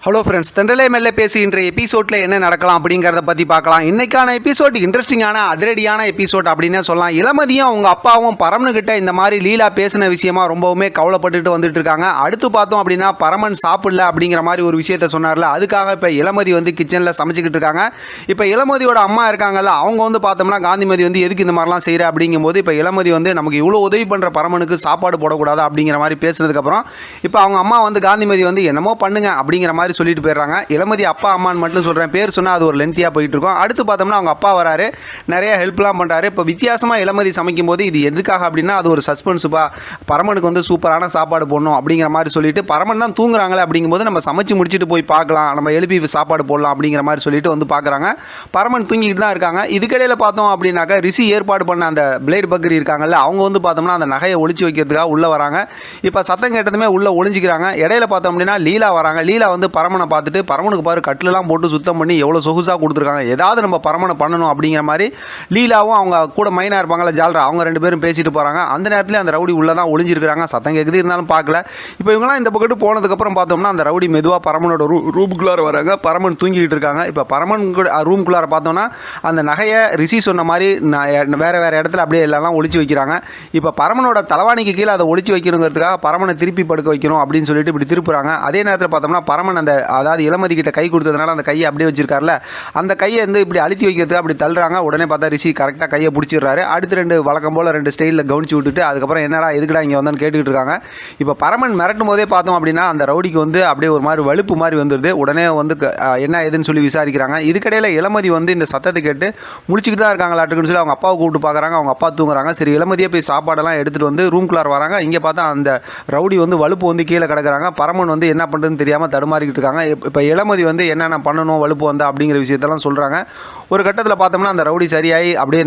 Hello friends, தென்றலே மெல்ல பேசுகின்ற எபிசோடில் என்ன நடக்கலாம் அப்படிங்கிறத பற்றி பார்க்கலாம். இன்றைக்கான எபிசோட் இன்ட்ரெஸ்டிங்கான அதிரடியான எபிசோட் அப்படின்னே சொல்லலாம். இளமதியும் அவங்க அப்பாவும் பரமனுக்கிட்ட இந்த மாதிரி லீலா பேசின விஷயமா ரொம்பவுமே கவலைப்பட்டுட்டு வந்துட்டு இருக்காங்க. அடுத்து பார்த்தோம் அப்படின்னா பரமன் சாப்பிடல அப்படிங்கிற மாதிரி ஒரு விஷயத்த சொன்னார்ல, அதுக்காக இப்போ இளமதி வந்து கிச்சனில் சமைச்சிக்கிட்டு இருக்காங்க. இப்போ இளமதியோட அம்மா இருக்காங்கல்ல, அவங்க வந்து பார்த்தோம்னா காந்திமதி வந்து எதுக்கு இந்த மாதிரிலாம் செய்கிற அப்படிங்கும்போது இப்போ இளமதி வந்து நமக்கு இவ்வளோ உதவி பண்ணுற பரமனுக்கு சாப்பாடு போடக்கூடாது அப்படிங்கிற மாதிரி பேசுனதுக்கப்புறம் இப்போ அவங்க அம்மா வந்து காந்திமதி வந்து என்னமோ பண்ணுங்க அப்படிங்கிற மாதிரி சொல்லிட்டு போயிடுறாங்க. இளமதி அப்பா அம்மான்னு மட்டும் சொல்கிறேன், பேர் சொன்னால் அது ஒரு லென்த்தியாக போயிட்டு இருக்கும். அடுத்து பார்த்தோம்னா அவங்க அப்பா வராரு, நிறைய ஹெல்ப்லாம் பண்ணுறாரு. இப்போ வித்தியாசமாக இளமதி சமைக்கும் போது இது எதுக்காக அப்படின்னா அது ஒரு சஸ்பென்ஸுப்பா, பரமனுக்கு வந்து சூப்பரான சாப்பாடு போடணும் அப்படிங்கிற மாதிரி சொல்லிட்டு பரமன் தான் தூங்குறாங்களே அப்படிங்கும்போது நம்ம சமைச்சு முடிச்சுட்டு போய் பார்க்கலாம், நம்ம எழுப்பி சாப்பாடு போடலாம் அப்படிங்கிற மாதிரி சொல்லிட்டு வந்து பார்க்குறாங்க. பரமன் தூங்கிட்டு தான் இருக்காங்க. இதுக்கிடையில் பார்த்தோம் அப்படின்னாக்கா ரிஷி ஏற்பாடு பண்ண அந்த பிளேட் பக்கரி இருக்காங்கல்ல, அவங்க வந்து பார்த்தோம்னா அந்த நகையை ஒழிச்சு வைக்கிறதுக்காக உள்ளே வராங்க. இப்போ சத்தம் கேட்டதுமே உள்ளே ஒழிஞ்சிக்கிறாங்க. இடையில பார்த்தோம் அப்படின்னா லீலா வராங்க. லீலா வந்து பரமனை பார்த்துட்டு, பரமனுக்கு பாரு கட்டிலெல்லாம் போட்டு சுத்தம் பண்ணி எவ்வளோ சொகுசாக கொடுத்துருக்காங்க, ஏதாவது நம்ம பரமனை பண்ணணும் அப்படிங்கிற மாதிரி லீலாவும் அவங்க கூட மைனா இருப்பாங்களா ஜால்ரா, அவங்க ரெண்டு பேரும் பேசிட்டு போகிறாங்க. அந்த நேரத்தில் அந்த ரவுடி உள்ளே தான் ஒளிஞ்சிருக்கிறாங்க. சத்தம் கேட்குது, இருந்தாலும் பார்க்கல. இப்போ இவங்களாம் இந்த பக்கத்து போனதுக்கப்புறம் பார்த்தோம்னா அந்த ரவுடி மெதுவாக பரமனோட ரூமுக்குள்ளார வராங்க. பரமன் தூங்கிட்டு இருக்காங்க. இப்போ பரமன் ரூமுக்குள்ளார பார்த்தோம்னா அந்த நகையை ரிஷி சொன்ன மாதிரி வேறு இடத்துல அப்படியே எல்லாம் ஒழிச்சு வைக்கிறாங்க. இப்போ பரமனோட தலைவாணிக்கு கீழே அதை ஒழிச்சு வைக்கணுங்கிறதுக்காக பரமனை திருப்பி படுக்க வைக்கணும் அப்படின்னு சொல்லிட்டு இப்படி திருப்புறாங்க. அதே நேரத்தில் பார்த்தோம்னா பரமன் அதாவது இளமதி கிட்ட கை கொடுத்ததுனால அந்த கையை அப்படியே வச்சிருக்காருல, அந்த கையை வந்து இப்படி அழுத்தி வைக்கிறதுக்கு அப்படி தள்ளுறாங்க. உடனே பார்த்தா ரிஷி கரெக்டாக கையை பிடிச்சிடுறாரு. அடுத்து ரெண்டு வழக்கம் போல் ரெண்டு ஸ்டைலில் கவனிச்சு விட்டுட்டு அதுக்கப்புறம் என்னடா எதுக்குடா இங்கே வந்தான்னு கேட்டுக்கிட்டு இருக்காங்க. இப்போ பரமன் மிரட்டும் போதே பார்த்தோம் அப்படின்னா அந்த ரவுடிக்கு வந்து அப்படியே ஒரு மாதிரி வலுப்பு மாதிரி வந்துடுது. உடனே வந்து என்ன ஏதுன்னு சொல்லி விசாரிக்கிறாங்க. இதுக்கடையில் இளமதி வந்து இந்த சத்தத்தை கேட்டு முடிச்சுக்கிட்டு தான் இருக்காங்களாட்டுன்னு சொல்லி அவங்க அப்பாவை கூப்பிட்டு பார்க்குறாங்க. அவங்க அப்பா தூங்குறாங்க. சரி, இளமதியே போய் சாப்பாடெல்லாம் எடுத்துகிட்டு வந்து ரூம்குள்ளார வராங்க. இங்கே பார்த்தா அந்த ரவுடி வந்து வலுப்பு வந்து கீழே கிடக்குறாங்க. பரமன் வந்து என்ன பண்ணுறதுன்னு தெரியாமல் தடுமாறிக்கிட்டு இருக்காங்க. இப்போ இளமதி வந்து என்னென்ன பண்ணணும் வலுப்பு வந்தா அப்படிங்கிற விஷயத்தெல்லாம் சொல்கிறாங்க. ஒரு கட்டத்தில் பார்த்தோம்னா அந்த ரவுடி சரியாகி அப்படியே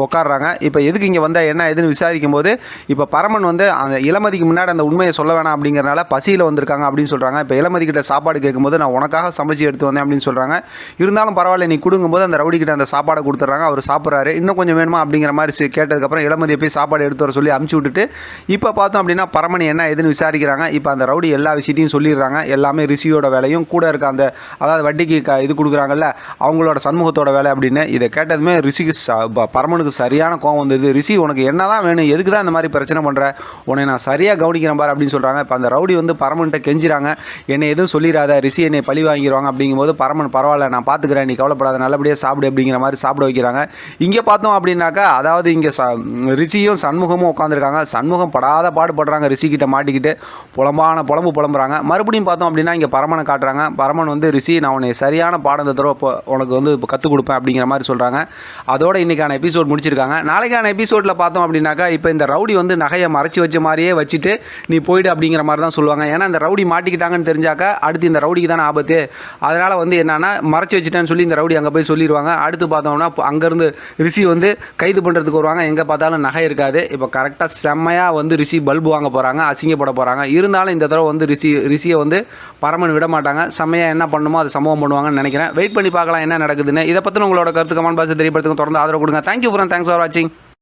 உட்காடுறாங்க. இப்போ எதுக்கு இங்கே வந்தால் என்ன எதுன்னு விசாரிக்கும் போது இப்போ பரமன் வந்து அந்த இளமதிக்கு முன்னாடி அந்த உண்மையை சொல்ல வேணாம் அப்படிங்கிறனால பசியில் வந்திருக்காங்க அப்படின்னு சொல்கிறாங்க. இப்போ இளமதி கிட்ட சாப்பாடு கேட்கும்போது நான் உனக்காக சமைச்சு எடுத்து வந்தேன் அப்படின்னு சொல்கிறாங்க. இருந்தாலும் பரவாயில்ல நீ கொடுங்கும்போது அந்த ரவுடி கிட்ட அந்த சாப்பாடை கொடுத்துட்றாங்க. அவர் சாப்பிட்றாரு. இன்னும் கொஞ்சம் வேணுமா அப்படிங்கிற மாதிரி கேட்டதுக்கப்புறம் இளமதியை போய் சாப்பாடு எடுத்து வர சொல்லி அமுச்சு விட்டுட்டு இப்போ பார்த்தோம் அப்படின்னா பரமன் என்ன எதுன்னு விசாரிக்கிறாங்க. இப்போ அந்த ரவுடி எல்லா விஷயத்தையும் சொல்லிடுறாங்க. எல்லாமே ரிஷியோட வேலையும் கூட இருக்க அந்த அதாவது வட்டிக்கு இது கொடுக்குறாங்கல்ல அவங்களோட சண்முகத்தோட வேலை அப்படின்னு. இதை கேட்டதுமே ரிஷிக்கு பரமனுக்கு சரியான கோவம் வந்தது. ரிஷி உனக்கு என்ன தான் வேணும், எதுக்கு தான் இந்த மாதிரி பிரச்சனை பண்ணுற, உன்னை நான் சரியாக கவனிக்கிறேன் பாரு அப்படின்னு சொல்கிறாங்க. இப்போ அந்த ரவுடி வந்து பரமன்கிட்ட கெஞ்சிறாங்க, என்னை எதுவும் சொல்லிடாத, ரிஷி என்னை பழி வாங்கிடுவாங்க அப்படிங்கும்போது பரமன் பரவாயில்ல நான் பார்த்துக்கிறேன், நீ கவலைப்படாத, நல்லபடியாக சாப்பிடு அப்படிங்கிற மாதிரி சாப்பிட வைக்கிறாங்க. இங்கே பார்த்தோம் அப்படின்னாக்கா அதாவது இங்கே ரிஷியும் சண்முகமும் உட்காந்துருக்காங்க. சண்முகம் படாத பாடுபடுறாங்க, ரிஷிக்கிட்ட மாட்டிக்கிட்டு புலம்புறாங்க. மறுபடியும் பார்த்தோம் அப்படின்னா இங்கே பரமனை காட்டுறாங்க. பரமன் வந்து ரிஷி நான் உன்னை சரியான பாடத்தை தர உனக்கு வந்து இப்போ கற்றுக் கொடுப்பேன் அப்படிங்கிற மாதிரி சொல்கிறாங்க. அதோட இன்றைக்கான எபிசோட் முடிச்சிருக்காங்க. நாளைக்கான எபிசோடில் பார்த்தோம் அப்படின்னாக்கா இப்போ இந்த ரவுடி வந்து நகையை மறைச்சி வச்ச மாதிரியே வச்சுட்டு நீ போயிடு அப்படிங்கிற மாதிரி தான் சொல்லுவாங்க. ஏன்னா இந்த ரவுடி மாட்டிக்கிட்டாங்கன்னு தெரிஞ்சாக்கா அடுத்து இந்த ரவுடிக்கு தானே ஆபத்து. அதனால் வந்து என்னன்னா மறைச்சி வச்சுட்டேன்னு சொல்லி இந்த ரவுடி அங்கே போய் சொல்லிடுவாங்க. அடுத்து பார்த்தோம்னா அங்கேருந்து ரிஷி வந்து கைது பண்ணுறதுக்கு வருவாங்க. எங்கே பார்த்தாலும் நகை இருக்காது. இப்போ கரெக்டாக செம்மையாக வந்து ரிஷி பல்பு வாங்க போகிறாங்க, அசிங்கப்பட போகிறாங்க. இருந்தாலும் இந்த தடவை வந்து ரிஷியை வந்து பரமன் விட மாட்டாங்க. செம்மையாக என்ன பண்ணுமோ அது சம்பவம் பண்ணுவாங்கன்னு நினைக்கிறேன். வெயிட் பண்ணி பார்க்கலாம் என்ன நடக்குதுன்னு. இதை பற்றி உங்களோட கருத்து கமெண்ட் பாக்ஸில் தெரியப்படுத்துங்க. தொடர்ந்து ஆதரவு கொடுங்க. தேங்க்யூ ஃபார் வாட்சிங்.